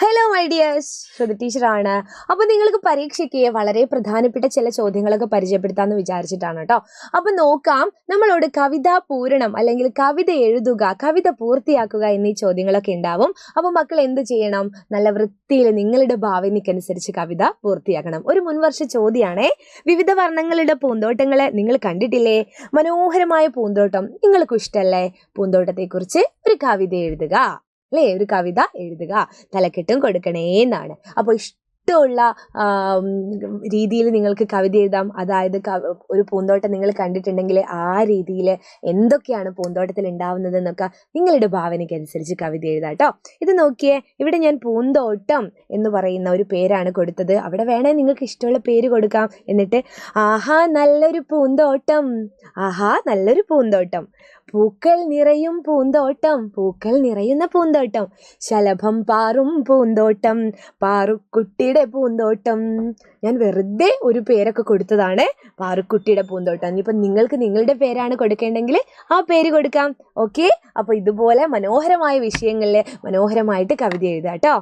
Hello my dears, ശ്രുതി ടീച്ചറാണ്. അപ്പോൾ നിങ്ങൾക്ക് പരീക്ഷയ്ക്ക് വളരെ പ്രധാനപ്പെട്ട ചില ചോദ്യങ്ങളൊക്കെ പരിചയപ്പെടുത്താമെന്ന് വിചാരിച്ചിട്ടാണ് കേട്ടോ. അപ്പോൾ നോക്കാം, നമ്മളോട് കവിതാ പൂരണം അല്ലെങ്കിൽ കവിത എഴുതുക, കവിത പൂർത്തിയാക്കുക എന്നീ ചോദ്യങ്ങളൊക്കെ ഉണ്ടാവും. അപ്പോൾ മക്കൾ എന്ത് ചെയ്യണം? നല്ല വൃത്തിയിൽ നിങ്ങളുടെ ഭാവനയ്ക്കനുസരിച്ച് കവിത പൂർത്തിയാക്കണം. ഒരു മുൻവർഷ ചോദ്യമാണേ. വിവിധ വർണ്ണങ്ങളുടെ പൂന്തോട്ടങ്ങളെ നിങ്ങൾ കണ്ടിട്ടില്ലേ? മനോഹരമായ പൂന്തോട്ടം നിങ്ങൾക്ക് ഇഷ്ടമല്ലേ? പൂന്തോട്ടത്തെക്കുറിച്ച് ഒരു കവിത എഴുതുക അല്ലേ? ഒരു കവിത എഴുതുക, തലക്കെട്ടും കൊടുക്കണേ എന്നാണ്. അപ്പോൾ ഇഷ്ടമുള്ള രീതിയിൽ നിങ്ങൾക്ക് കവിത എഴുതാം. അതായത് ഒരു പൂന്തോട്ടം നിങ്ങൾ കണ്ടിട്ടുണ്ടെങ്കിൽ ആ രീതിയിൽ എന്തൊക്കെയാണ് പൂന്തോട്ടത്തിൽ ഉണ്ടാവുന്നതെന്നൊക്കെ നിങ്ങളുടെ ഭാവനയ്ക്കനുസരിച്ച് കവിത എഴുതാം കേട്ടോ. ഇത് നോക്കിയേ, ഇവിടെ ഞാൻ പൂന്തോട്ടം എന്ന് പറയുന്ന ഒരു പേരാണ് കൊടുത്തത്. അവിടെ വേണേ നിങ്ങൾക്ക് ഇഷ്ടമുള്ള പേര് കൊടുക്കാം. എന്നിട്ട് ആഹാ നല്ലൊരു പൂന്തോട്ടം, ആഹാ നല്ലൊരു പൂന്തോട്ടം, പൂക്കൾ നിറയും പൂന്തോട്ടം, പൂക്കൾ നിറയുന്ന പൂന്തോട്ടം, ശലഭം പാറും പൂന്തോട്ടം, പാറുക്കുട്ടിയുടെ പൂന്തോട്ടം. ഞാൻ വെറുതെ ഒരു പേരൊക്കെ കൊടുത്തതാണ്, പാറുക്കുട്ടിയുടെ പൂന്തോട്ടം. ഇനിയിപ്പം നിങ്ങൾക്ക് നിങ്ങളുടെ പേരാണ് കൊടുക്കേണ്ടെങ്കിൽ ആ പേര് കൊടുക്കാം. ഓക്കെ, അപ്പോൾ ഇതുപോലെ മനോഹരമായ വിഷയങ്ങളിൽ മനോഹരമായിട്ട് കവിത എഴുതാം കേട്ടോ.